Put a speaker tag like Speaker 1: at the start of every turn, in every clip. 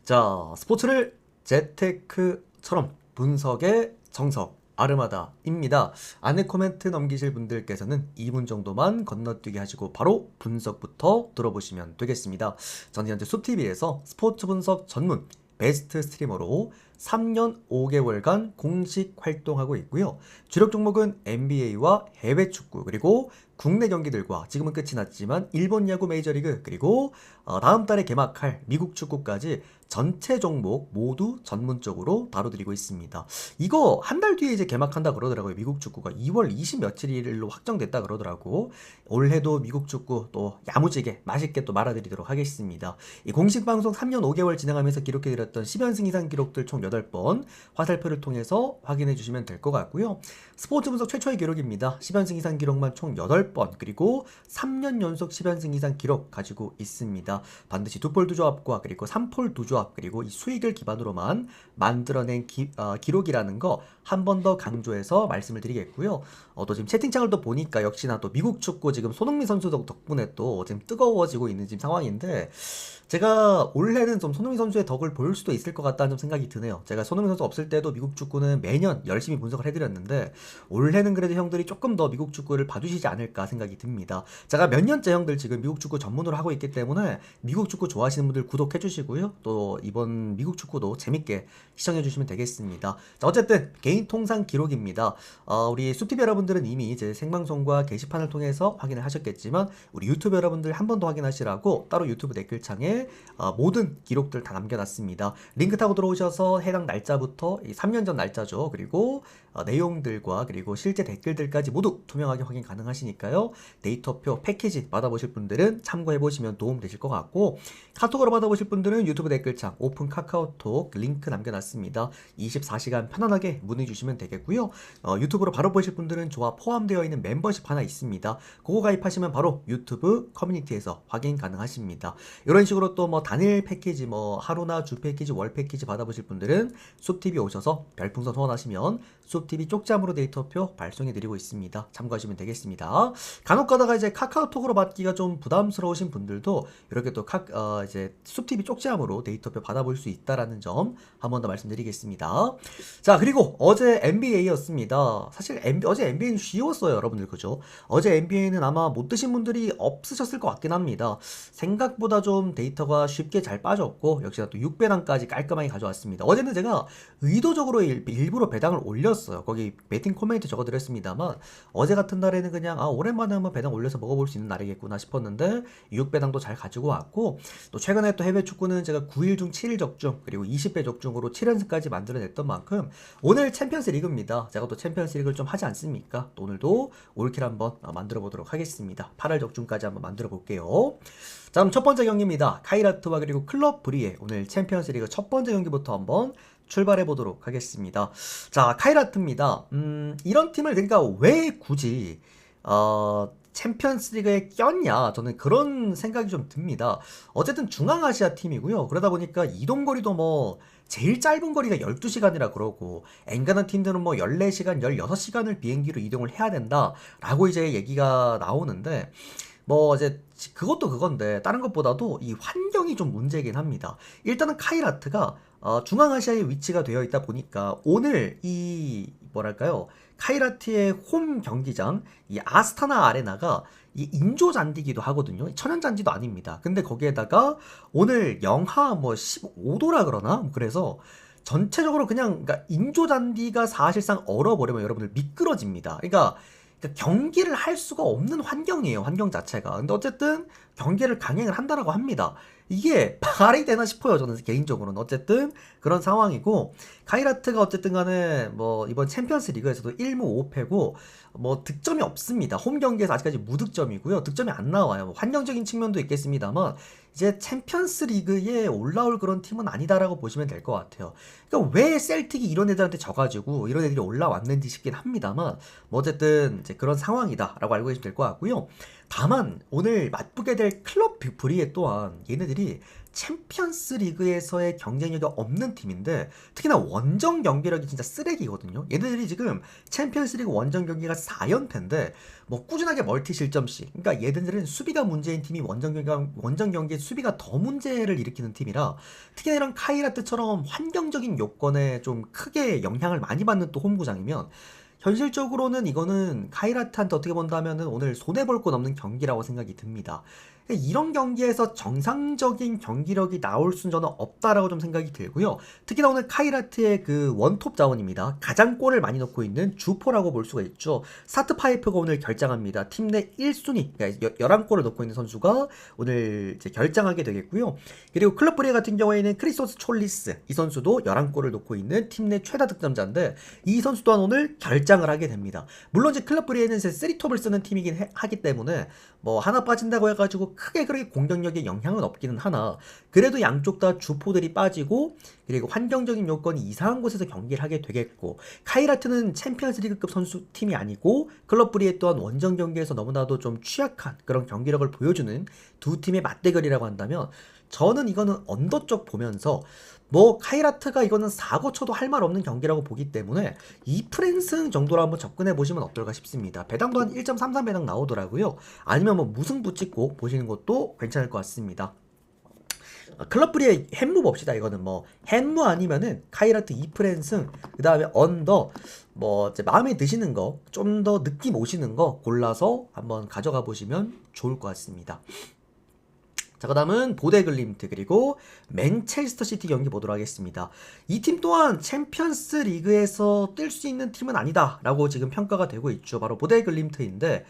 Speaker 1: 자, 스포츠를 재테크처럼 분석의 정석 아르마다입니다. 안내 코멘트 넘기실 분들께서는 2분 정도만 건너뛰기 하시고 바로 분석부터 들어보시면 되겠습니다. 저는 현재 숲TV에서 스포츠 분석 전문 베스트 스트리머로 3년 5개월간 공식 활동하고 있고요. 주력 종목은 NBA와 해외 축구 그리고 국내 경기들과 지금은 끝이 났지만 일본 야구 메이저리그 그리고 다음 달에 개막할 미국 축구까지 전체 종목 모두 전문적으로 다뤄드리고 있습니다. 이거 한 달 뒤에 이제 개막한다 그러더라고요. 미국 축구가 2월 20 며칠일로 확정됐다 그러더라고. 올해도 미국 축구 또 야무지게 맛있게 또 말아드리도록 하겠습니다. 이 공식 방송 3년 5개월 진행하면서 기록해드렸던 10연승 이상 기록들 총 8번 화살표를 통해서 확인해 주시면 될 것 같고요. 스포츠 분석 최초의 기록입니다. 10연승 이상 기록만 총 8번 그리고 3년 연속 10연승 이상 기록 가지고 있습니다. 반드시 두폴 두조합과 그리고 3폴 두조합 그리고 이 수익을 기반으로만 만들어낸 기록이라는 거 한 번 더 강조해서 말씀을 드리겠고요. 또 지금 채팅창을 또 보니까 역시나 또 미국 축구 지금 손흥민 선수 덕분에 또 지금 뜨거워지고 있는 지금 상황인데 제가 올해는 좀 손흥민 선수의 덕을 볼 수도 있을 것 같다는 좀 생각이 드네요. 제가 손흥민 선수 없을 때도 미국 축구는 매년 열심히 분석을 해드렸는데 올해는 그래도 형들이 조금 더 미국 축구를 봐주시지 않을까 생각이 듭니다. 제가 몇 년째 형들 지금 미국 축구 전문으로 하고 있기 때문에 미국 축구 좋아하시는 분들 구독해주시고요. 또 이번 미국 축구도 재밌게 시청해주시면 되겠습니다. 자, 어쨌든 개인 통산 기록입니다. 우리 숲TV 여러분들은 이미 이제 생방송과 게시판을 통해서 확인을 하셨겠지만 우리 유튜브 여러분들 한 번 더 확인하시라고 따로 유튜브 댓글창에 모든 기록들 다 남겨놨습니다. 링크 타고 들어오셔서 해당 날짜부터 3년 전 날짜죠. 그리고 내용들과 그리고 실제 댓글들까지 모두 투명하게 확인 가능하시니까요. 데이터표 패키지 받아보실 분들은 참고해보시면 도움 되실 것 같고 카톡으로 받아보실 분들은 유튜브 댓글창 오픈 카카오톡 링크 남겨놨습니다. 24시간 편안하게 문의주시면 되겠고요. 유튜브로 바로 보실 분들은 조합 포함되어 있는 membership 하나 있습니다. 그거 가입하시면 바로 유튜브 커뮤니티에서 확인 가능하십니다. 이런 식으로 또 뭐 단일 패키지 뭐 하루나 주 패키지 월 패키지 받아보실 분들은 숲TV 오셔서 별풍선 후원하시면 숲TV 쪽잠으로 데이터표 발송해드리고 있습니다. 참고하시면 되겠습니다. 간혹 가다가 이제 카카오톡으로 받기가 좀 부담스러우신 분들도 이렇게 또 이제 숲TV 쪽잠으로 데이터표 받아볼 수 있다라는 점 한 번 더 말씀드리겠습니다. 자, 그리고 어제 NBA였습니다. 사실 어제 NBA는 쉬웠어요, 여러분들. 그죠? 어제 NBA는 아마 못 드신 분들이 없으셨을 것 같긴 합니다. 생각보다 좀 데이터가 쉽게 잘 빠졌고 역시나 또 6배당까지 깔끔하게 가져왔습니다. 어제는 제가 의도적으로 일부러 배당을 올렸어요. 거기 배팅 코멘트 적어드렸습니다만 어제 같은 날에는 그냥 오랜만에 한번 배당 올려서 먹어볼 수 있는 날이겠구나 싶었는데 6배당도 잘 가지고 왔고 또 최근에 또 해외 축구는 제가 9일 중 7일 적중 그리고 20배 적중으로 7연승까지 만들어냈던 만큼 오늘 챔피언스 리그입니다. 제가 또 챔피언스 리그를 좀 하지 않습니까? 또 오늘도 올킬 한번 만들어 보도록 하겠습니다. 8월 적중까지 한번 만들어 볼게요. 자, 그럼 첫 번째 경기입니다. 카이라트와 그리고 클럽 브리에 오늘 챔피언스 리그 첫 번째 경기부터 한번 출발해 보도록 하겠습니다. 자, 카이라트입니다. 이런 팀을 그러니까 왜 굳이 챔피언스 리그에 꼈냐, 저는 그런 생각이 좀 듭니다. 어쨌든 중앙아시아 팀이고요. 그러다 보니까 이동거리도 뭐 제일 짧은 거리가 12시간이라 그러고 엔간한 팀들은 뭐 14시간, 16시간을 비행기로 이동을 해야 된다라고 이제 얘기가 나오는데 뭐 이제 그것도 그건데 다른 것보다도 이 환경이 좀 문제긴 합니다. 일단은 카이라트가 중앙아시아에 위치가 되어 있다 보니까 오늘 이 뭐랄까요, 카이라트의 홈 경기장 이 아스타나 아레나가 이 인조 잔디기도 하거든요. 천연 잔디도 아닙니다. 근데 거기에다가 오늘 영하 뭐 15도라 그러나 그래서 전체적으로 그냥 그러니까 인조 잔디가 사실상 얼어버리면 여러분들 미끄러집니다. 그러니까 경기를 할 수가 없는 환경이에요. 환경 자체가. 근데 어쨌든 경기를 강행을 한다라고 합니다. 이게 말이 되나 싶어요. 저는 개인적으로는. 어쨌든 그런 상황이고 카이라트가 어쨌든 간에 뭐 이번 챔피언스 리그에서도 1무 5패고 뭐 득점이 없습니다. 홈 경기에서 아직까지 무득점이고요. 득점이 안 나와요. 뭐 환경적인 측면도 있겠습니다만 이제 챔피언스 리그에 올라올 그런 팀은 아니다라고 보시면 될 것 같아요. 그러니까 왜 셀틱이 이런 애들한테 져가지고 이런 애들이 올라왔는지 싶긴 합니다만 뭐 어쨌든 이제 그런 상황이다라고 알고 계시면 될 것 같고요. 다만 오늘 맞붙게 될 클럽 브리에 또한 얘네들이 챔피언스 리그에서의 경쟁력이 없는 팀인데 특히나 원정 경기력이 진짜 쓰레기거든요. 얘네들이 지금 챔피언스 리그 원정 경기가 4연패인데 뭐 꾸준하게 멀티 실점씩. 그러니까 얘네들은 수비가 문제인 팀이 원정 경기에 수비가 더 문제를 일으키는 팀이라 특히나 이런 카이라트처럼 환경적인 요건에 좀 크게 영향을 많이 받는 또 홈구장이면 현실적으로는 이거는 카이라트한테 어떻게 본다면은 오늘 손해볼 건 없는 경기라고 생각이 듭니다. 이런 경기에서 정상적인 경기력이 나올 수는 저는 없다라고 좀 생각이 들고요. 특히나 오늘 카이라트의 그 원톱 자원입니다. 가장 골을 많이 넣고 있는 주포라고 볼 수가 있죠. 사트 파이프가 오늘 결장합니다. 팀 내 1순위, 그러니까 11골을 넣고 있는 선수가 오늘 이제 결장하게 되겠고요. 그리고 클럽 브레 같은 경우에는 크리스토스 촐리스, 이 선수도 11골을 넣고 있는 팀 내 최다 득점자인데 이 선수 또한 오늘 결장을 하게 됩니다. 물론 이제 클럽 브레는 3톱을 쓰는 팀이긴 하기 때문에 뭐 하나 빠진다고 해가지고 크게 그렇게 공격력에 영향은 없기는 하나 그래도 양쪽 다 주포들이 빠지고 그리고 환경적인 요건이 이상한 곳에서 경기를 하게 되겠고 카이라트는 챔피언스 리그급 선수 팀이 아니고 클럽 브리에 또한 원정 경기에서 너무나도 좀 취약한 그런 경기력을 보여주는 두 팀의 맞대결이라고 한다면 저는 이거는 언더 쪽 보면서 뭐 카이라트가 이거는 사고 쳐도 할 말 없는 경기라고 보기 때문에 2프랜승 정도로 한번 접근해 보시면 어떨까 싶습니다. 배당도 한 1.33배당 나오더라고요. 아니면 뭐 무승부 찍고 보시는 것도 괜찮을 것 같습니다. 클럽 브리의 햄무 봅시다. 이거는 뭐 햄무 아니면은 카이라트 2프랜승 그 다음에 언더 뭐 이제 마음에 드시는 거 좀 더 느낌 오시는 거 골라서 한번 가져가 보시면 좋을 것 같습니다. 자, 그 다음은 보데글림트 그리고 맨체스터 시티 경기 보도록 하겠습니다. 이 팀 또한 챔피언스 리그에서 뛸 수 있는 팀은 아니다 라고 지금 평가가 되고 있죠. 바로 보데글림트인데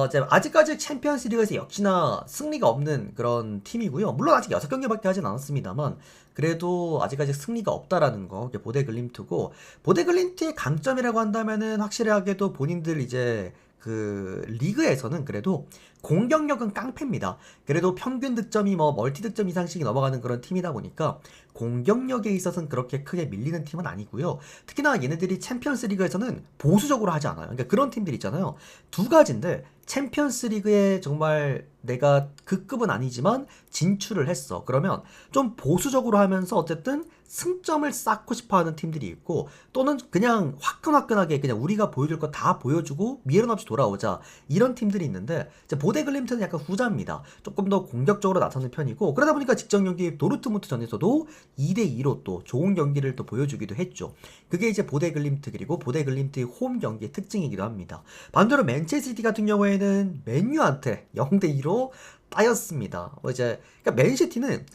Speaker 1: 이제 아직까지 챔피언스 리그에서 역시나 승리가 없는 그런 팀이고요. 물론 아직 6경기밖에 하진 않았습니다만 그래도 아직까지 승리가 없다라는 거 보데글림트고 보데글림트의 강점이라고 한다면은 확실하게도 본인들 이제 그 리그에서는 그래도 공격력은 깡패입니다. 그래도 평균 득점이 뭐 멀티 득점 이상씩 넘어가는 그런 팀이다 보니까 공격력에 있어서는 그렇게 크게 밀리는 팀은 아니고요. 특히나 얘네들이 챔피언스 리그에서는 보수적으로 하지 않아요. 그러니까 그런 팀들 있잖아요. 두 가지인데 챔피언스 리그에 정말 내가 그 급은 아니지만 진출을 했어. 그러면 좀 보수적으로 하면서 어쨌든 승점을 쌓고 싶어 하는 팀들이 있고 또는 그냥 화끈화끈하게 그냥 우리가 보여줄 거 다 보여주고 미련 없이 돌아오자 이런 팀들이 있는데 이제 보데글림트는 약간 후자입니다. 조금 더 공격적으로 나서는 편이고 그러다 보니까 직전 경기 도르트문트전에서도 2대2로 또 좋은 경기를 또 보여주기도 했죠. 그게 이제 보데글림트 그리고 보데글림트의 홈 경기의 특징이기도 합니다. 반대로 맨체스터 같은 경우에는 맨유한테 0대2로 따였습니다. 이제 그러니까 맨시티는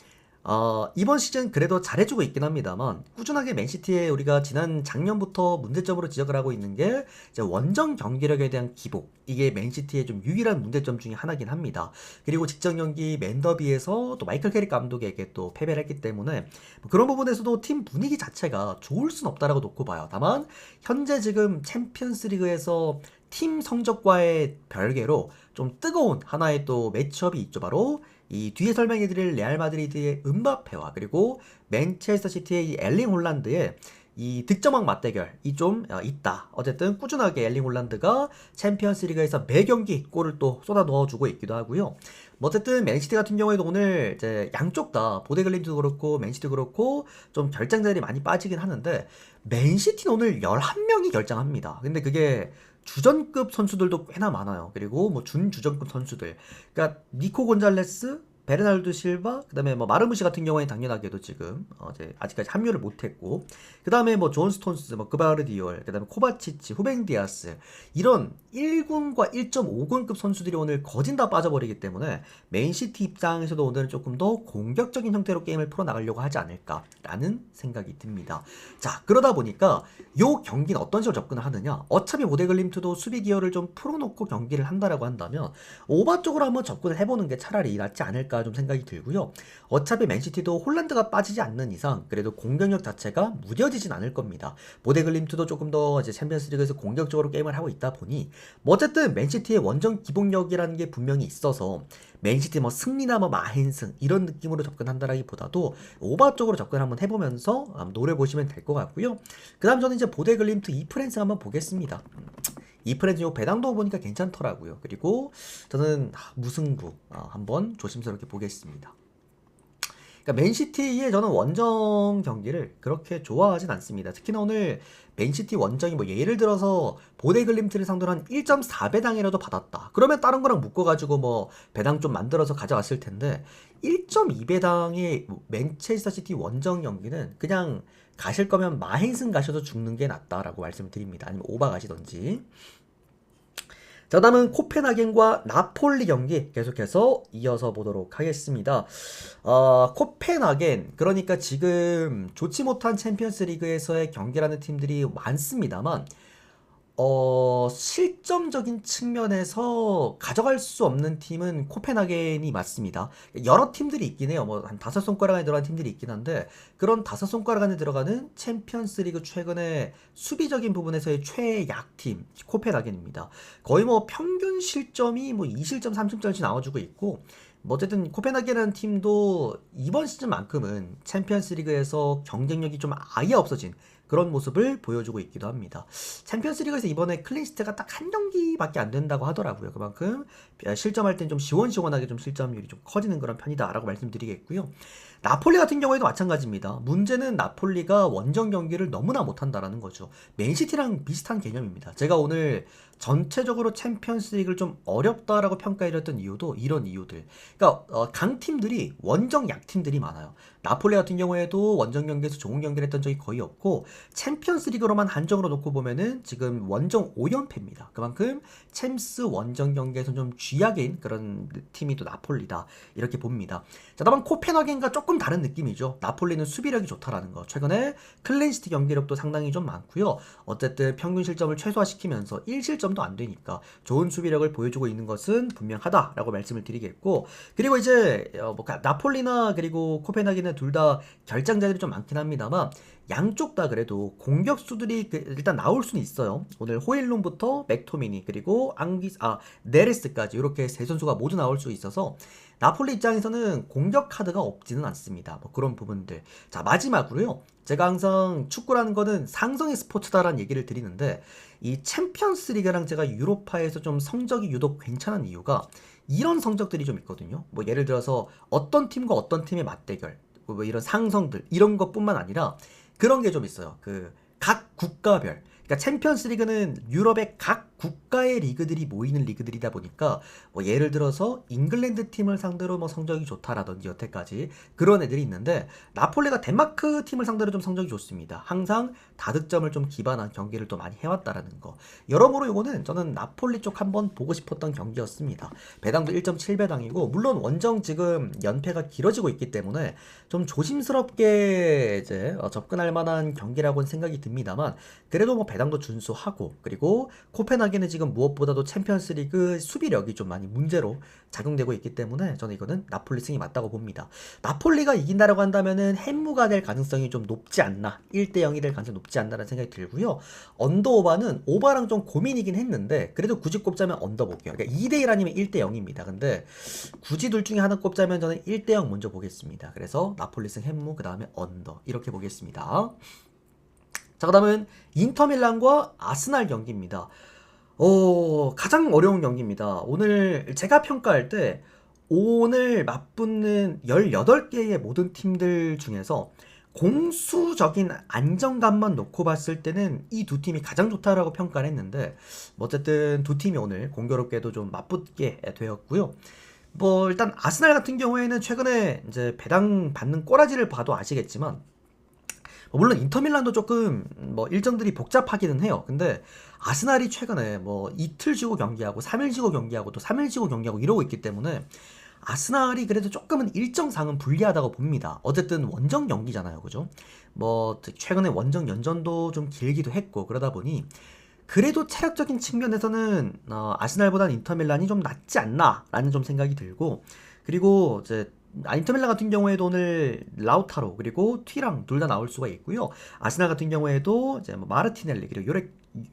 Speaker 1: 이번 시즌 그래도 잘해주고 있긴 합니다만 꾸준하게 맨시티에 우리가 지난 작년부터 문제점으로 지적을 하고 있는 게 이제 원정 경기력에 대한 기복 이게 맨시티의 좀 유일한 문제점 중에 하나긴 합니다. 그리고 직전 경기 맨더비에서 또 마이클 캐릭 감독에게 또 패배를 했기 때문에 뭐 그런 부분에서도 팀 분위기 자체가 좋을 순 없다라고 놓고 봐요. 다만 현재 지금 챔피언스 리그에서 팀 성적과의 별개로 좀 뜨거운 하나의 또 매치업이 있죠. 바로 이 뒤에 설명해드릴 레알 마드리드의 음바페와 그리고 맨체스터 시티의 이 엘링 홀란드의 이 득점왕 맞대결이 좀 있다. 어쨌든 꾸준하게 엘링 홀란드가 챔피언스 리그에서 매 경기 골을 또 쏟아 넣어주고 있기도 하고요. 뭐 어쨌든 맨시티 같은 경우에도 오늘 이제 양쪽 다 보데글림도 그렇고 맨시티도 그렇고 좀 결장자들이 많이 빠지긴 하는데 맨시티는 오늘 11명이 결장합니다. 근데 그게 주전급 선수들도 꽤나 많아요. 그리고 뭐 준주전급 선수들. 그러니까 니코 곤잘레스, 베르나르도 실바, 그다음에 뭐 마르무시 같은 경우에는 당연하게도 지금 이제 아직까지 합류를 못했고, 그다음에 뭐 존 스톤스, 뭐 그바르디올, 그다음에 코바치치, 후벤 디아스 이런 1군과 1.5군급 선수들이 오늘 거진 다 빠져버리기 때문에 맨시티 입장에서도 오늘은 조금 더 공격적인 형태로 게임을 풀어나가려고 하지 않을까라는 생각이 듭니다. 자, 그러다 보니까 요 경기는 어떤 식으로 접근을 하느냐? 어차피 보데글림트도 수비 기여를 좀 풀어놓고 경기를 한다라고 한다면 오바 쪽으로 한번 접근을 해보는 게 차라리 낫지 않을까 좀 생각이 들고요. 어차피 맨시티도 홀란드가 빠지지 않는 이상 그래도 공격력 자체가 무뎌지진 않을 겁니다. 보데글림트도 조금 더 이제 챔피언스리그에서 공격적으로 게임을 하고 있다 보니 뭐 어쨌든 맨시티의 원정 기복력이라는 게 분명히 있어서 맨시티 뭐 승리나 뭐 마행승 이런 느낌으로 접근한다라기보다도 오바 쪽으로 접근 한번 해보면서 노려보시면 될 것 같고요. 그 다음 저는 이제 보데글림트 2프랜스 한번 보겠습니다. 이 프렌즈요 배당도 보니까 괜찮더라고요. 그리고 저는 무승부 한번 조심스럽게 보겠습니다. 그러니까 맨시티의 저는 원정 경기를 그렇게 좋아하진 않습니다. 특히나 오늘 맨시티 원정이 뭐 예를 들어서 보데글림트를 상대로 한 1.4배당이라도 받았다. 그러면 다른 거랑 묶어가지고 뭐 배당 좀 만들어서 가져왔을 텐데 1.2배당의 맨체스터 시티 원정 경기는 그냥 가실 거면 마행승 가셔도 죽는 게 낫다라고 말씀을 드립니다. 아니면 오바 가시던지. 자, 다음은 코펜하겐과 나폴리 경기 계속해서 이어서 보도록 하겠습니다. 코펜하겐, 그러니까 지금 좋지 못한 챔피언스 리그에서의 경기라는 팀들이 많습니다만 실점적인 측면에서 가져갈 수 없는 팀은 코펜하겐이 맞습니다. 여러 팀들이 있긴 해요. 뭐 한 5손가락 안에 들어가는 팀들이 있긴 한데 그런 5손가락 안에 들어가는 챔피언스 리그 최근에 수비적인 부분에서의 최약팀 코펜하겐입니다. 거의 뭐 평균 실점이 뭐 2실점, 3실점씩 나와주고 있고 뭐 어쨌든 코펜하겐이라는 팀도 이번 시즌만큼은 챔피언스 리그에서 경쟁력이 좀 아예 없어진 그런 모습을 보여주고 있기도 합니다. 챔피언스리그에서 이번에 클린시트가 딱 한 경기밖에 안 된다고 하더라고요. 그만큼 실점할 땐 좀 시원시원하게 좀 실점률이 좀 커지는 그런 편이다라고 말씀드리겠고요. 나폴리 같은 경우에도 마찬가지입니다. 문제는 나폴리가 원정 경기를 너무나 못한다라는 거죠. 맨시티랑 비슷한 개념입니다. 제가 오늘 전체적으로 챔피언스 리그를 좀 어렵다라고 평가해드렸던 이유도 이런 이유들. 그러니까 강팀들이 원정 약팀들이 많아요. 나폴리 같은 경우에도 원정 경기에서 좋은 경기를 했던 적이 거의 없고 챔피언스 리그로만 한정으로 놓고 보면은 지금 원정 5연패입니다. 그만큼 챔스 원정 경기에서 좀 쥐약인 그런 팀이 또 나폴리다 이렇게 봅니다. 자, 다만 코펜하겐과 조금 다른 느낌이죠. 나폴리는 수비력이 좋다라는 거. 최근에 클린시트 경기력도 상당히 좀 많고요. 어쨌든 평균 실점을 최소화시키면서 1실점도 안 되니까 좋은 수비력을 보여주고 있는 것은 분명하다라고 말씀을 드리겠고, 그리고 이제 나폴리나 그리고 코펜하겐은 둘 다 결장자들이 좀 많긴 합니다만 양쪽 다 그래도 공격수들이 일단 나올 수는 있어요. 오늘 호일룬부터 맥토미니 그리고 네레스까지 이렇게 세 선수가 모두 나올 수 있어서 나폴리 입장에서는 공격 카드가 없지는 않습니다. 뭐 그런 부분들. 자, 마지막으로요. 제가 항상 축구라는 거는 상성의 스포츠다라는 얘기를 드리는데 이 챔피언스 리그랑 제가 유로파에서 좀 성적이 유독 괜찮은 이유가 이런 성적들이 좀 있거든요. 뭐 예를 들어서 어떤 팀과 어떤 팀의 맞대결, 뭐 이런 상성들 이런 것뿐만 아니라 그런 게 좀 있어요. 각 국가별. 그러니까 챔피언스 리그는 유럽의 각 국가의 리그들이 모이는 리그들이다 보니까 뭐 예를 들어서 잉글랜드 팀을 상대로 뭐 성적이 좋다라든지 여태까지 그런 애들이 있는데 나폴리가 덴마크 팀을 상대로 좀 성적이 좋습니다. 항상 다득점을 좀 기반한 경기를 또 많이 해왔다라는 거. 여러모로 이거는 저는 나폴리 쪽 한번 보고 싶었던 경기였습니다. 배당도 1.7배당이고 물론 원정 지금 연패가 길어지고 있기 때문에 좀 조심스럽게 이제 접근할 만한 경기라고는 생각이 듭니다만 그래도 뭐 배당도 준수하고 그리고 코펜하겐은 지금 무엇보다도 챔피언스리그 수비력이 좀 많이 문제로 작용되고 있기 때문에 저는 이거는 나폴리 승이 맞다고 봅니다. 나폴리가 이긴다라고 한다면은 햄무가 될 가능성이 좀 높지 않나 1대0이 될 가능성이 높지 않나라는 생각이 들고요. 언더오바는 오바랑 좀 고민이긴 했는데 그래도 굳이 꼽자면 언더 볼게요. 그러니까 2대1 아니면 1대0입니다. 근데 굳이 둘 중에 하나 꼽자면 저는 1대0 먼저 보겠습니다. 그래서 나폴리 승 햄무 그 다음에 언더 이렇게 보겠습니다. 자, 그 다음은 인터밀란과 아스날 경기입니다. 가장 어려운 경기입니다. 오늘 제가 평가할 때 오늘 맞붙는 18개의 모든 팀들 중에서 공수적인 안정감만 놓고 봤을 때는 이 두 팀이 가장 좋다라고 평가를 했는데 뭐 어쨌든 두 팀이 오늘 공교롭게도 좀 맞붙게 되었고요. 뭐 일단 아스날 같은 경우에는 최근에 이제 배당 받는 꼬라지를 봐도 아시겠지만 물론 인터밀란도 조금 뭐 일정들이 복잡하기는 해요. 근데 아스날이 최근에 뭐 이틀 쉬고 경기하고 3일 쉬고 경기하고 또 3일 쉬고 경기하고 이러고 있기 때문에 아스날이 그래도 조금은 일정상은 불리하다고 봅니다. 어쨌든 원정 경기잖아요. 그죠? 뭐 최근에 원정 연전도 좀 길기도 했고 그러다 보니 그래도 체력적인 측면에서는 아스날보다는 인터밀란이 좀 낫지 않나라는 좀 생각이 들고 그리고 이제 인터밀란 같은 경우에도 오늘 라우타로 그리고 튀랑 둘 다 나올 수가 있고요. 아스날 같은 경우에도 이제 뭐 마르티넬리 그리고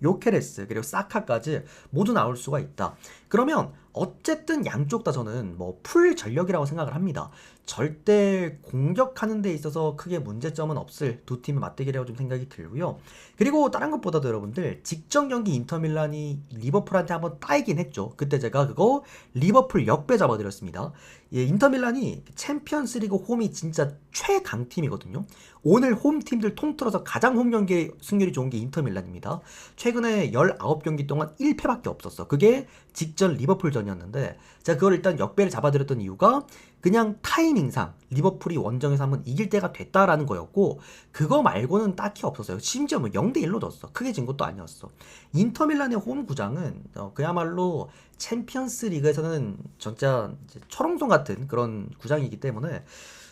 Speaker 1: 요케레스 그리고 사카까지 모두 나올 수가 있다. 그러면 어쨌든 양쪽 다 저는 뭐 풀 전력이라고 생각을 합니다. 절대 공격하는 데 있어서 크게 문제점은 없을 두 팀의 맞대결이라고 좀 생각이 들고요. 그리고 다른 것보다도 여러분들 직전 경기 인터밀란이 리버풀한테 한번 따이긴 했죠. 그때 제가 그거 리버풀 역배 잡아드렸습니다. 예, 인터밀란이 챔피언스리그 홈이 진짜 최강팀이거든요. 오늘 홈팀들 통틀어서 가장 홈 경기 승률이 좋은 게 인터밀란입니다. 최근에 19경기 동안 1패밖에 없었어. 그게 직전 리버풀전이었는데 제가 그걸 일단 역배를 잡아드렸던 이유가 그냥 타이밍상 리버풀이 원정에서 한번 이길 때가 됐다라는 거였고 그거 말고는 딱히 없었어요. 심지어 뭐 0대1로 졌어. 크게 진 것도 아니었어. 인터밀란의 홈 구장은 그야말로 챔피언스 리그에서는 진짜 철옹성 같은 그런 구장이기 때문에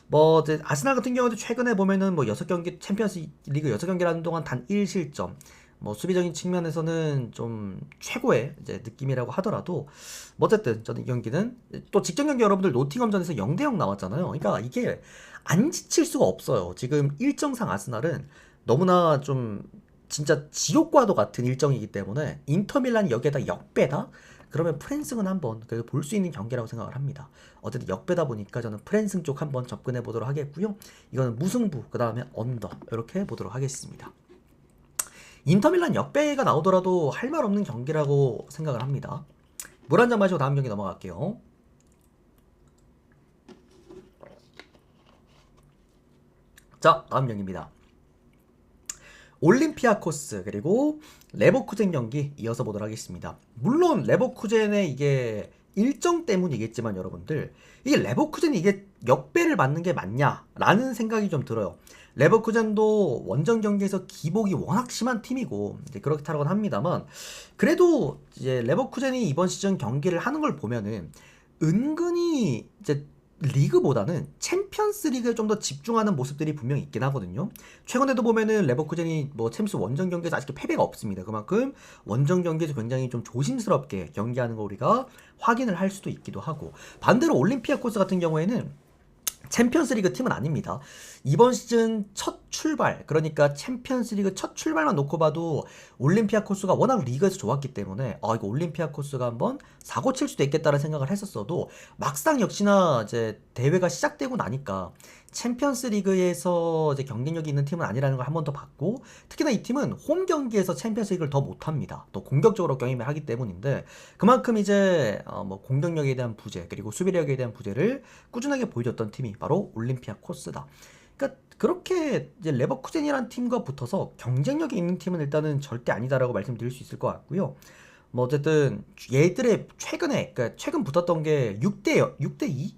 Speaker 1: 뭐 아스날 같은 경우도 최근에 보면은 뭐 6경기 챔피언스 리그 6경기라는 동안 단 1실점 뭐 수비적인 측면에서는 좀 최고의 이제 느낌이라고 하더라도 뭐 어쨌든 저는 이 경기는 또 직전 경기 여러분들 노팅엄전에서 0대0 나왔잖아요. 그러니까 이게 안 지칠 수가 없어요. 지금 일정상 아스날은 너무나 좀 진짜 지옥과도 같은 일정이기 때문에 인터밀란이 여기에다 역배다? 그러면 프랜승은 한번 그래도 볼 수 있는 경기라고 생각을 합니다. 어쨌든 역배다 보니까 저는 프랜승 쪽 한번 접근해 보도록 하겠고요. 이거는 무승부, 그 다음에 언더 이렇게 보도록 하겠습니다. 인터밀란 역배가 나오더라도 할 말 없는 경기라고 생각을 합니다. 물 한 잔 마시고 다음 경기 넘어갈게요. 자, 다음 경기입니다. 올림피아코스 그리고 레버쿠젠 경기 이어서 보도록 하겠습니다. 물론 레버쿠젠의 이게 일정 때문이겠지만 여러분들 이게 레버쿠젠이 이게 역배를 맞는 게 맞냐라는 생각이 좀 들어요. 레버쿠젠도 원정 경기에서 기복이 워낙 심한 팀이고 이제 그렇다고는 합니다만 그래도 이제 레버쿠젠이 이번 시즌 경기를 하는 걸 보면은 은근히 이제 리그보다는 챔피언스 리그에 좀 더 집중하는 모습들이 분명히 있긴 하거든요. 최근에도 보면은 레버쿠젠이 뭐 챔스 원정 경기에서 아직 패배가 없습니다. 그만큼 원정 경기에서 굉장히 좀 조심스럽게 경기하는 거 우리가 확인을 할 수도 있기도 하고 반대로 올림피아코스 같은 경우에는 챔피언스리그 팀은 아닙니다. 이번 시즌 첫 출발, 그러니까 챔피언스리그 첫 출발만 놓고 봐도 올림피아코스가 워낙 리그에서 좋았기 때문에 이거 올림피아코스가 한번 사고 칠 수도 있겠다는 생각을 했었어도 막상 역시나 이제 대회가 시작되고 나니까 챔피언스 리그에서 이제 경쟁력이 있는 팀은 아니라는 걸 한 번 더 봤고 특히나 이 팀은 홈 경기에서 챔피언스 리그를 더 못합니다. 또 공격적으로 경험을 하기 때문인데 그만큼 이제 뭐 공격력에 대한 부재 그리고 수비력에 대한 부재를 꾸준하게 보여줬던 팀이 바로 올림피아코스다. 그러니까 그렇게 이제 레버쿠젠이라는 팀과 붙어서 경쟁력이 있는 팀은 일단은 절대 아니다라고 말씀드릴 수 있을 것 같고요. 뭐 어쨌든 얘들의 최근에 그러니까 최근 붙었던 게 6대2?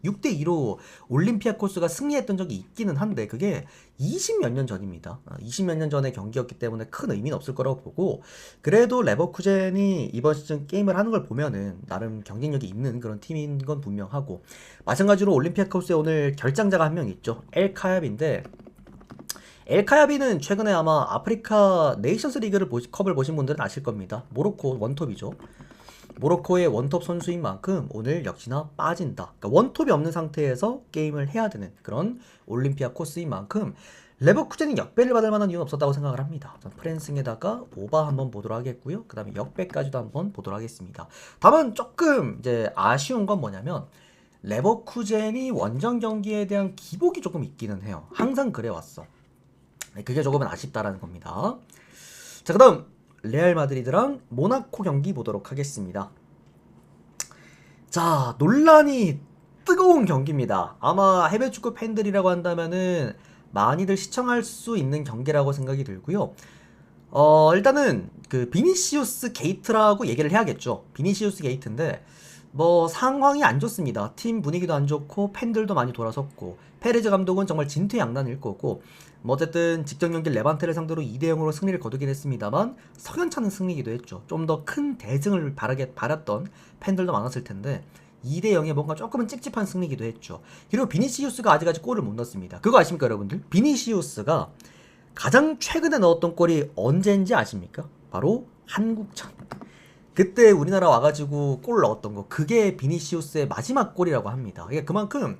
Speaker 1: 6대2로 올림피아코스가 승리했던 적이 있기는 한데 그게 20몇 년 전입니다. 20몇 년 전의 경기였기 때문에 큰 의미는 없을 거라고 보고 그래도 레버쿠젠이 이번 시즌 게임을 하는 걸 보면은 나름 경쟁력이 있는 그런 팀인 건 분명하고 마찬가지로 올림피아코스에 오늘 결장자가 한 명 있죠. 엘카얏인데 엘카야비는 최근에 아마 아프리카 네이션스 리그를 컵을 보신 분들은 아실 겁니다. 모로코 원톱이죠. 모로코의 원톱 선수인 만큼 오늘 역시나 빠진다. 그러니까 원톱이 없는 상태에서 게임을 해야 되는 그런 올림피아 코스인 만큼 레버쿠젠이 역배를 받을 만한 이유는 없었다고 생각을 합니다. 프랜승에다가 오바 한번 보도록 하겠고요. 그 다음에 역배까지도 한번 보도록 하겠습니다. 다만 조금 이제 아쉬운 건 뭐냐면 레버쿠젠이 원정 경기에 대한 기복이 조금 있기는 해요. 항상 그래왔어. 그게 조금은 아쉽다라는 겁니다. 자, 그 다음 레알 마드리드랑 모나코 경기 보도록 하겠습니다. 자, 논란이 뜨거운 경기입니다. 아마 해외 축구 팬들이라고 한다면은 많이들 시청할 수 있는 경기라고 생각이 들고요. 일단은 그 비니시우스 게이트라고 얘기를 해야겠죠. 비니시우스 게이트인데 뭐 상황이 안 좋습니다. 팀 분위기도 안 좋고 팬들도 많이 돌아섰고 페레즈 감독은 정말 진퇴양난일 거고 뭐 어쨌든 직전 경기 레반테를 상대로 2대0으로 승리를 거두긴 했습니다만 석연찮은 승리이기도 했죠. 좀 더 큰 대승을 바랐던 팬들도 많았을 텐데 2대0에 뭔가 조금은 찝찝한 승리이기도 했죠. 그리고 비니시우스가 아직까지 골을 못 넣었습니다. 그거 아십니까 여러분들? 비니시우스가 가장 최근에 넣었던 골이 언제인지 아십니까? 바로 한국전. 그때 우리나라 와가지고 골 넣었던 거 그게 비니시우스의 마지막 골이라고 합니다. 그러니까 그만큼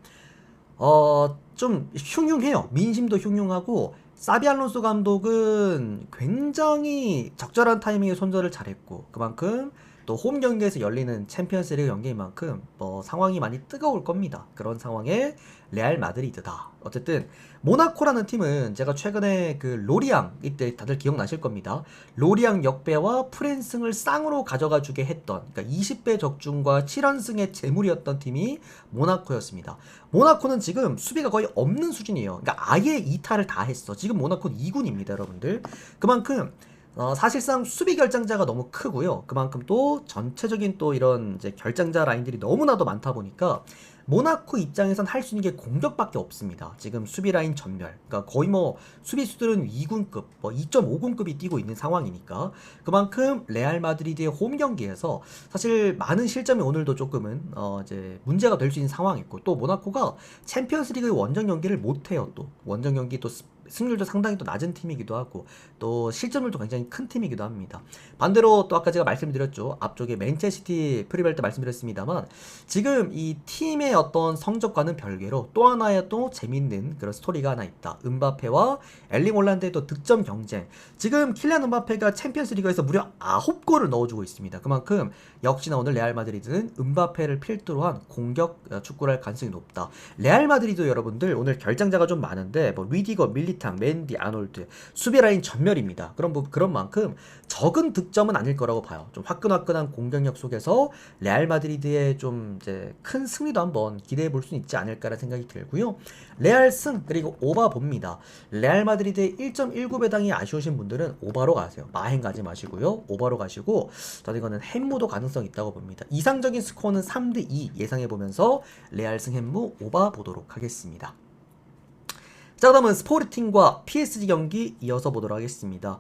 Speaker 1: 좀 흉흉해요. 민심도 흉흉하고 사비 알론소 감독은 굉장히 적절한 타이밍에 손절을 잘했고 그만큼 또 홈 경기에서 열리는 챔피언스리그 경기인 만큼 뭐 상황이 많이 뜨거울 겁니다. 그런 상황에 레알 마드리드다. 어쨌든 모나코라는 팀은 제가 최근에 그 로리앙 이때 다들 기억나실 겁니다. 로리앙 역배와 프랜승을 쌍으로 가져가 주게 했던, 그러니까 20배 적중과 7연승의 재물이었던 팀이 모나코였습니다. 모나코는 지금 수비가 거의 없는 수준이에요. 그러니까 아예 이탈을 다 했어. 지금 모나코는 2군입니다, 여러분들. 그만큼 사실상 수비 결장자가 너무 크고요. 그만큼 또 전체적인 또 이런 이제 결장자 라인들이 너무나도 많다 보니까 모나코 입장에선 할 수 있는 게 공격밖에 없습니다. 지금 수비 라인 전멸. 그러니까 거의 뭐 수비수들은 2군급, 뭐 2.5군급이 뛰고 있는 상황이니까 그만큼 레알 마드리드의 홈 경기에서 사실 많은 실점이 오늘도 조금은 이제 문제가 될 수 있는 상황이고, 또 모나코가 챔피언스리그 원정 경기를 못 해요. 또 원정 경기 또 승률도 상당히 또 낮은 팀이기도 하고 또 실점률도 굉장히 큰 팀이기도 합니다. 반대로 또 아까 제가 말씀드렸죠. 앞쪽에 맨체스티티 프리벨 때 말씀드렸습니다만 지금 이 팀의 어떤 성적과는 별개로 또 하나의 또 재밌는 그런 스토리가 하나 있다. 음바페와 엘링 홀란드의 또 득점 경쟁. 지금 킬리안 음바페가 챔피언스 리그에서 무려 9골을 넣어주고 있습니다. 그만큼 역시나 오늘 레알 마드리드는 음바페를 필두로 한 공격 축구를 할 가능성이 높다. 레알 마드리드 여러분들 오늘 결장자가 좀 많은데 뭐 리디거, 밀리탕, 맨디, 아놀드 수비 라인 전멸입니다. 그런 만큼 적은 득점은 아닐 거라고 봐요. 좀 화끈화끈한 공격력 속에서 레알 마드리드의 좀 이제 큰 승리도 한번 기대해 볼 수 있지 않을까라는 생각이 들고요. 레알 승 그리고 오바 봅니다. 레알 마드리드의 1.19배당이 아쉬우신 분들은 오바로 가세요. 마행 가지 마시고요. 오바로 가시고 저는 이거는 햄무도 가능성이 있다고 봅니다. 이상적인 스코어는 3대2 예상해 보면서 레알 승 햄무 오바 보도록 하겠습니다. 자, 그다음은 스포르팅과 PSG 경기 이어서 보도록 하겠습니다.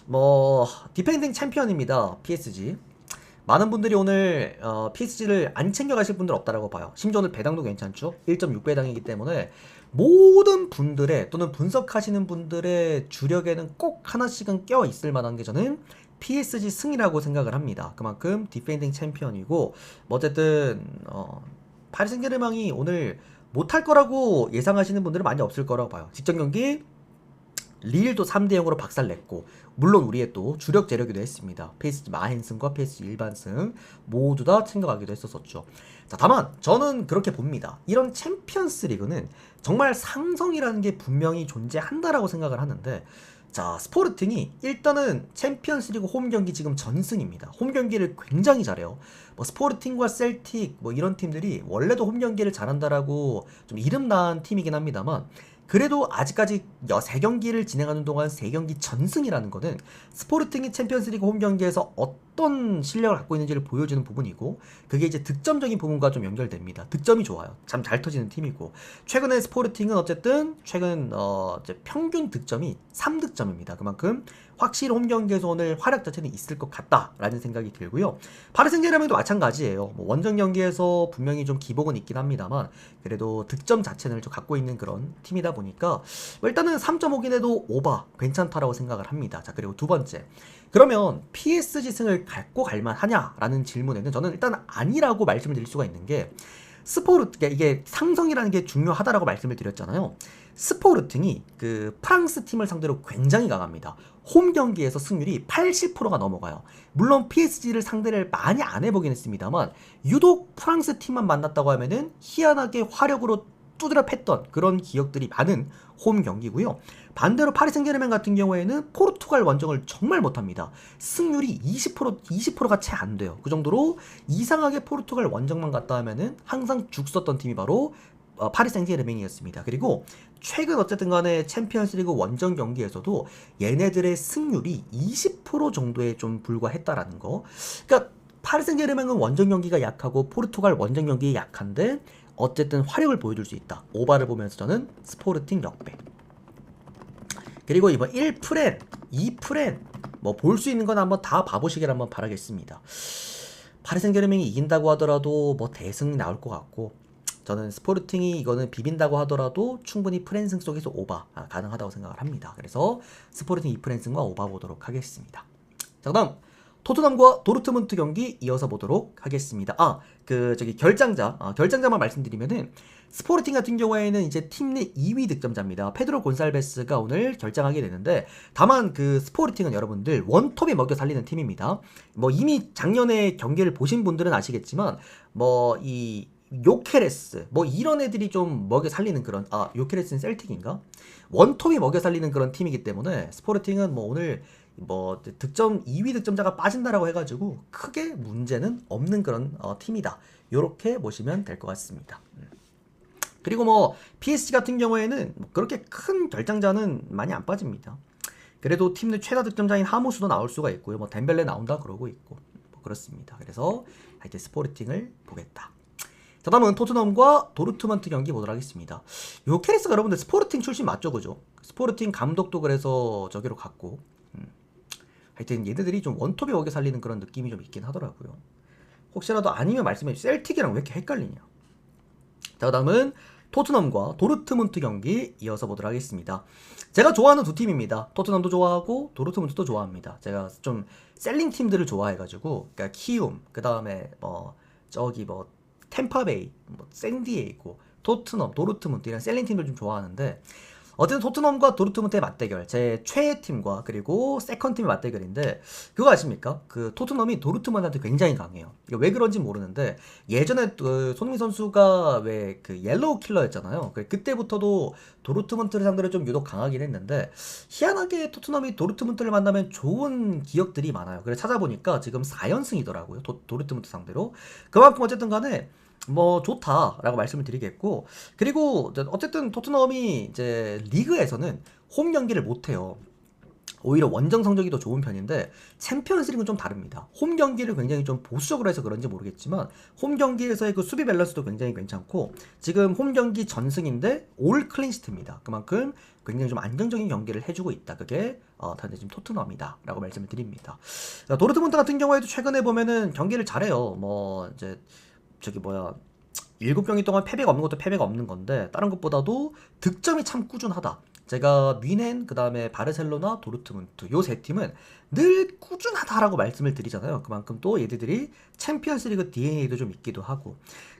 Speaker 1: 뭐 디펜딩 챔피언입니다. PSG. 많은 분들이 오늘 PSG를 안 챙겨가실 분들 없다라고 봐요. 심지어 오늘 배당도 괜찮죠? 1.6배당이기 때문에 모든 분들의 또는 분석하시는 분들의 주력에는 꼭 하나씩은 껴있을 만한 게 저는 PSG 승이라고 생각을 합니다. 그만큼 디펜딩 챔피언이고 어쨌든 파리 생제르맹이 오늘 못할 거라고 예상하시는 분들은 많이 없을 거라고 봐요. 직전 경기 릴도 3대0으로 박살냈고 물론 우리의 또 주력 재력이기도 했습니다. PSG 마헨승과 PSG 일반승 모두 다 챙겨가기도 했었죠. 자, 다만 저는 그렇게 봅니다. 이런 챔피언스 리그는 정말 상성이라는 게 분명히 존재한다라고 생각을 하는데, 자, 스포르팅이 일단은 챔피언스리그 홈 경기 지금 전승입니다. 홈 경기를 굉장히 잘해요. 뭐 스포르팅과 셀틱 뭐 이런 팀들이 원래도 홈 경기를 잘한다라고 좀 이름난 팀이긴 합니다만 그래도 아직까지 3경기를 진행하는 동안 3경기 전승이라는 거는 스포르팅이 챔피언스리그 홈 경기에서 어떤 실력을 갖고 있는지를 보여주는 부분이고, 그게 이제 득점적인 부분과 좀 연결됩니다. 득점이 좋아요. 참 잘 터지는 팀이고, 최근에 스포르팅은 어쨌든 최근 이제 평균 득점이 3득점입니다. 그만큼 확실히 홈 경기에서 오늘 활약 자체는 있을 것 같다라는 생각이 들고요. 파리 생제르맹도 마찬가지예요. 뭐 원정 경기에서 분명히 좀 기복은 있긴 합니다만 그래도 득점 자체를 좀 갖고 있는 그런 팀이다 보니까 일단은 3.5긴 해도 오바 괜찮다라고 생각을 합니다. 자, 그리고 두 번째, 그러면 PSG 승을 갖고 갈만 하냐라는 질문에는 저는 일단 아니라고 말씀을 드릴 수가 있는 게, 이게 상성이라는 게 중요하다라고 말씀을 드렸잖아요. 스포르팅이 그 프랑스 팀을 상대로 굉장히 강합니다. 홈 경기에서 승률이 80%가 넘어가요. 물론 PSG를 상대를 많이 안 해보긴 했습니다만 유독 프랑스 팀만 만났다고 하면은 희한하게 화력으로 두드려 팼던 그런 기억들이 많은 홈 경기고요. 반대로 파리 생제르맹 같은 경우에는 포르투갈 원정을 정말 못합니다. 승률이 20%가 채 안 돼요. 그 정도로 이상하게 포르투갈 원정만 갔다 하면은 항상 죽 썼던 팀이 바로 파리 생제르맹이었습니다. 그리고 최근 어쨌든 간에 챔피언스리그 원정 경기에서도 얘네들의 승률이 20% 정도에 좀 불과했다라는 거. 그러니까 파리 생제르맹은 원정 경기가 약하고 포르투갈 원정 경기에 약한데 어쨌든 화력을 보여줄 수 있다. 오바를 보면서 저는 스포르팅 역배. 그리고 이번 1프렌, 2프렌 뭐 볼 수 있는 건 한번 다 봐보시길 한번 바라겠습니다. 파리 생제르맹이 이긴다고 하더라도 뭐 대승이 나올 것 같고, 저는 스포르팅이 이거는 비빈다고 하더라도 충분히 프랜승 속에서 오바 가능하다고 생각을 합니다. 그래서 스포르팅 2프랜승과 오바 보도록 하겠습니다. 자, 그다음 토트넘과 도르트문트 경기 이어서 보도록 하겠습니다. 결장자만 말씀드리면은 스포르팅 같은 경우에는 이제 팀 내 2위 득점자입니다. 페드로 곤살베스가 오늘 결장하게 되는데, 다만 그 스포르팅은 여러분들 원톱이 먹여 살리는 팀입니다. 뭐 이미 작년에 경기를 보신 분들은 아시겠지만 뭐 이 요케레스 뭐 이런 애들이 좀 먹여 살리는 그런, 요케레스는 셀틱인가? 원톱이 먹여 살리는 그런 팀이기 때문에 스포르팅은 뭐 오늘 뭐 득점 2위 득점자가 빠진다라고 해가지고 크게 문제는 없는 그런 팀이다. 요렇게 보시면 될 것 같습니다. 그리고 뭐 PSG 같은 경우에는 뭐 그렇게 큰 결장자는 많이 안 빠집니다. 그래도 팀 내 최다 득점자인 하무스도 나올 수가 있고요. 뭐 덴벨레 나온다 그러고 있고 뭐 그렇습니다. 그래서 하여튼 스포르팅을 보겠다. 자, 다음은 토트넘과 도르트문트 경기 보도록 하겠습니다. 요케레스가 여러분들 스포르팅 출신 맞죠, 그죠? 스포르팅 감독도 그래서 저기로 갔고, 하여튼 얘네들이 좀 원톱이 먹여 살리는 그런 느낌이 좀 있긴 하더라고요. 혹시라도 아니면 말씀해주세요. 셀틱이랑 왜 이렇게 헷갈리냐. 자, 다음은 토트넘과 도르트문트 경기 이어서 보도록 하겠습니다. 제가 좋아하는 두 팀입니다. 토트넘도 좋아하고 도르트문트도 좋아합니다. 제가 좀 셀링 팀들을 좋아해가지고, 그러니까 키움, 그 다음에 템파베이, 뭐 샌디에이고, 토트넘, 도르트문트 이런 셀링 팀들 좀 좋아하는데, 어쨌든 토트넘과 도르트문트의 맞대결, 제 최애 팀과 그리고 세컨 팀의 맞대결인데, 그거 아십니까? 그 토트넘이 도르트문트한테 굉장히 강해요. 이거 왜 그런지 모르는데, 예전에 손흥민 선수가 왜 그 옐로우 킬러였잖아요. 그때부터도 도르트문트를 상대로 좀 유독 강하긴 했는데, 희한하게 토트넘이 도르트문트를 만나면 좋은 기억들이 많아요. 그래서 찾아보니까 지금 4연승이더라고요. 도르트문트 상대로. 그만큼 어쨌든 간에 뭐 좋다라고 말씀을 드리겠고, 그리고 어쨌든 토트넘이 이제 리그에서는 홈 경기를 못해요. 오히려 원정 성적이 더 좋은 편인데 챔피언스리그는 좀 다릅니다. 홈 경기를 굉장히 좀 보수적으로 해서 그런지 모르겠지만 홈 경기에서의 그 수비 밸런스도 굉장히 괜찮고, 지금 홈 경기 전승인데 올 클린시트입니다. 그만큼 굉장히 좀 안정적인 경기를 해주고 있다. 그게 단지 지금 토트넘이다 라고 말씀을 드립니다. 도르트문트 같은 경우에도 최근에 보면은 경기를 잘해요. 뭐 이제 7경기 동안 패배가 없는 것도 패배가 없는 건데, 다른 것보다도 득점이 참 꾸준하다. 제가 뮌헨, 그 다음에 바르셀로나, 도르트문트 요 세 팀은 늘 꾸준하다라고 말씀을 드리잖아요. 그만큼 또 얘들이 챔피언스리그 DNA도 좀 있기도 하고,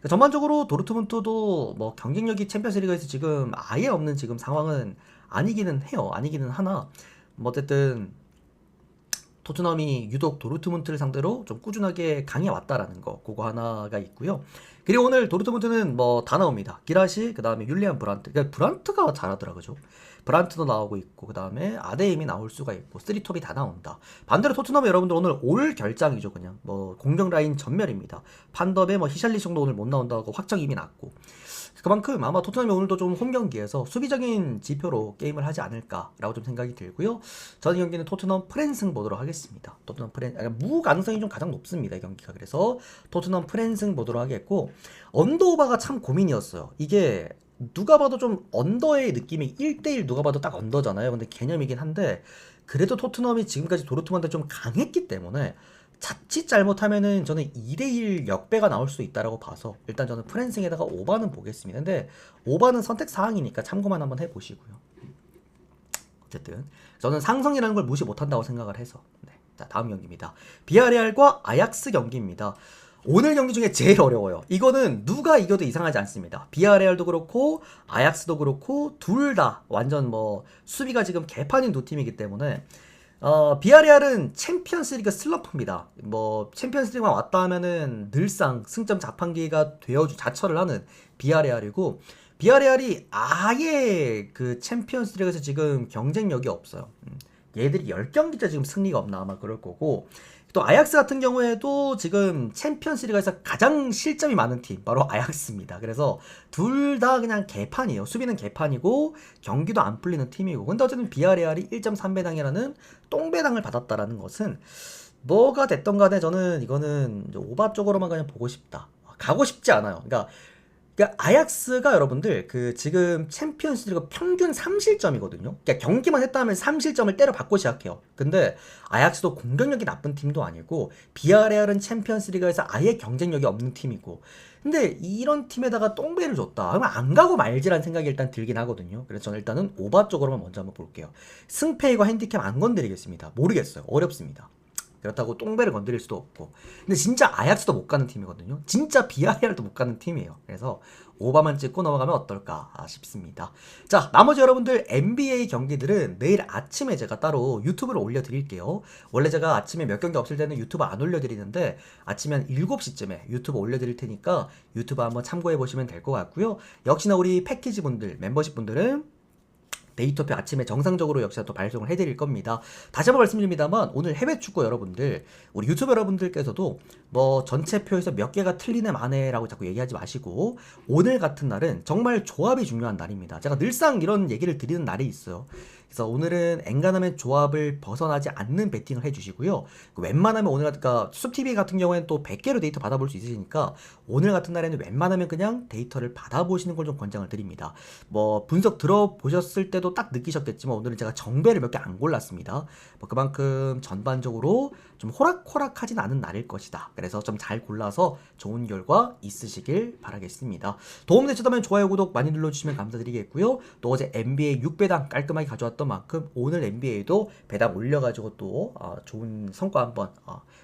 Speaker 1: 전반적으로 도르트문트도 뭐 경쟁력이 챔피언스리그에서 지금 아예 없는 지금 상황은 아니기는 해요. 아니기는 하나, 뭐 어쨌든 토트넘이 유독 도르트문트를 상대로 좀 꾸준하게 강해왔다라는 거, 그거 하나가 있고요. 그리고 오늘 도르트문트는 뭐 다 나옵니다. 기라시, 그 다음에 율리안 브란트. 그러니까 브란트가 잘하더라, 그죠? 브란트도 나오고 있고, 그 다음에 아데임이 나올 수가 있고, 쓰리톱이 다 나온다. 반대로 토트넘은 여러분들 오늘 올 결장이죠, 그냥. 뭐 공격 라인 전멸입니다. 판더베, 뭐 히샬리송도 오늘 못 나온다고 확정 이미 났고. 그만큼 아마 토트넘이 오늘도 좀 홈 경기에서 수비적인 지표로 게임을 하지 않을까라고 좀 생각이 들고요. 저는 경기는 토트넘 프랜승 보도록 하겠습니다. 토트넘 무 가능성이 좀 가장 높습니다, 이 경기가. 그래서 토트넘 프랜승 보도록 하겠고, 언더오버가 참 고민이었어요. 이게 누가 봐도 좀 언더의 느낌이 1대1 누가 봐도 딱 언더잖아요. 근데 개념이긴 한데, 그래도 토트넘이 지금까지 도르트문트한테 좀 강했기 때문에 자칫 잘못하면은 저는 2대1 역배가 나올 수 있다라고 봐서 일단 저는 프랜승에다가 오바는 보겠습니다. 근데 오바는 선택사항이니까 참고만 한번 해보시고요. 어쨌든 저는 상성이라는 걸 무시 못한다고 생각을 해서. 네. 자, 다음 경기입니다. 비아레알과 아약스 경기입니다. 오늘 경기 중에 제일 어려워요. 이거는 누가 이겨도 이상하지 않습니다. 비아레알도 그렇고 아약스도 그렇고 둘 다 완전 뭐 수비가 지금 개판인 두 팀이기 때문에 비아레알은 챔피언스리그 슬럼프입니다. 뭐 챔피언스리그만 왔다 하면은 늘상 승점 자판기가 되어주 자처를 하는 비아레알이고, 비아레알이 아예 그 챔피언스리그에서 지금 경쟁력이 없어요. 얘들이 10경기째 지금 승리가 없나 아마 그럴 거고, 또 아약스 같은 경우에도 지금 챔피언스리그에서 가장 실점이 많은 팀 바로 아약스입니다. 그래서 둘 다 그냥 개판이에요. 수비는 개판이고 경기도 안 풀리는 팀이고, 근데 어쨌든 비아레알이 1.3배당이라는 똥배당을 받았다라는 것은 뭐가 됐던 간에 저는 이거는 오바 쪽으로만 그냥 보고 싶다. 가고 싶지 않아요. 그러니까 아약스가 여러분들 그 지금 챔피언스리그 평균 3실점이거든요. 그러니까 경기만 했다 하면 3실점을 때려 받고 시작해요. 근데 아약스도 공격력이 나쁜 팀도 아니고, 비아레알은 챔피언스리그에서 아예 경쟁력이 없는 팀이고, 근데 이런 팀에다가 똥배를 줬다 그러면 안 가고 말지라는 생각이 일단 들긴 하거든요. 그래서 저는 일단은 오바 쪽으로만 먼저 한번 볼게요. 승패이고 핸디캡 안 건드리겠습니다. 모르겠어요. 어렵습니다. 그렇다고 똥배를 건드릴 수도 없고. 근데 진짜 아약스도 못 가는 팀이거든요. 진짜 비아리알도 못 가는 팀이에요. 그래서 오바만 찍고 넘어가면 어떨까 싶습니다. 자, 나머지 여러분들 NBA 경기들은 내일 아침에 제가 따로 유튜브를 올려드릴게요. 원래 제가 아침에 몇 경기 없을 때는 유튜브 안 올려드리는데 아침에 한 7시쯤에 유튜브 올려드릴 테니까 유튜브 한번 참고해보시면 될 것 같고요. 역시나 우리 패키지 분들, 멤버십 분들은 데이터표 아침에 정상적으로 역시나 또 발송을 해드릴 겁니다. 다시 한번 말씀드립니다만 오늘 해외 축구 여러분들, 우리 유튜브 여러분들께서도 뭐 전체 표에서 몇 개가 틀리네 마네라고 자꾸 얘기하지 마시고 오늘 같은 날은 정말 조합이 중요한 날입니다. 제가 늘상 이런 얘기를 드리는 날이 있어요. 그래서 오늘은 엔간하면 조합을 벗어나지 않는 배팅을 해주시고요. 웬만하면 오늘 그러니까 숲TV 같은 경우에는 또 100개로 데이터 받아볼 수 있으시니까 오늘 같은 날에는 웬만하면 그냥 데이터를 받아보시는 걸 좀 권장을 드립니다. 뭐 분석 들어보셨을 때도 딱 느끼셨겠지만 오늘은 제가 정배를 몇 개 안 골랐습니다. 뭐 그만큼 전반적으로 좀 호락호락하진 않은 날일 것이다. 그래서 좀 잘 골라서 좋은 결과 있으시길 바라겠습니다. 도움 되셨다면 좋아요, 구독 많이 눌러주시면 감사드리겠고요. 또 어제 NBA 6배당 깔끔하게 가져왔던 만큼 오늘 NBA도 배당 올려가지고 또 좋은 성과 한번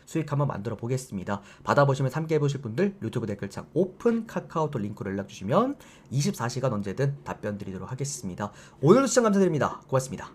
Speaker 1: 수익 한번 만들어 보겠습니다. 받아보시면 함께해보실 분들 유튜브 댓글창 오픈 카카오톡 링크로 연락주시면 24시간 언제든 답변 드리도록 하겠습니다. 오늘도 시청 감사드립니다. 고맙습니다.